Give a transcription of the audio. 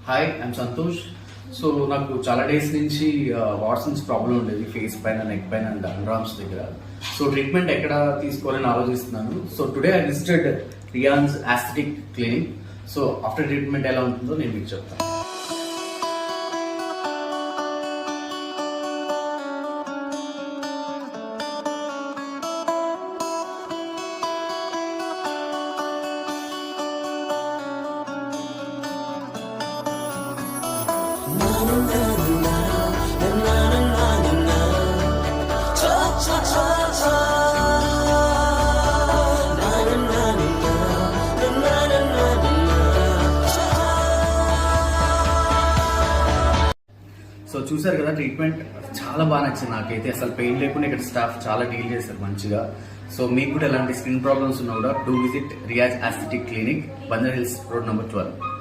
Hi, I'm Santosh. So నాకు చాలా days నుంచి వాట్సన్స్ ప్రాబ్లం ఉండేది ఫేస్ పైన, నెక్ పైన అండ్ అండర్ ఆర్మ్స్ దగ్గర. సో ట్రీట్మెంట్ ఎక్కడ తీసుకోవాలని ఆలోచిస్తున్నాను. So today I visited Riyans aesthetic clinic. So after treatment ఎలా ఉంటుందో నేను మీకు చెప్తాను. సో చూసారు కదా, ట్రీట్మెంట్ చాలా బాగా నచ్చింది నాకైతే. అసలు పెయిన్ లేకుండా ఇక్కడ స్టాఫ్ చాలా డీల్ చేస్తారు మంచిగా. సో మీకు కూడా ఎలాంటి స్కిన్ ప్రాబ్లమ్స్ ఉన్నా కూడా do visit Riyaz aesthetic clinic, Banjara hills road number 12.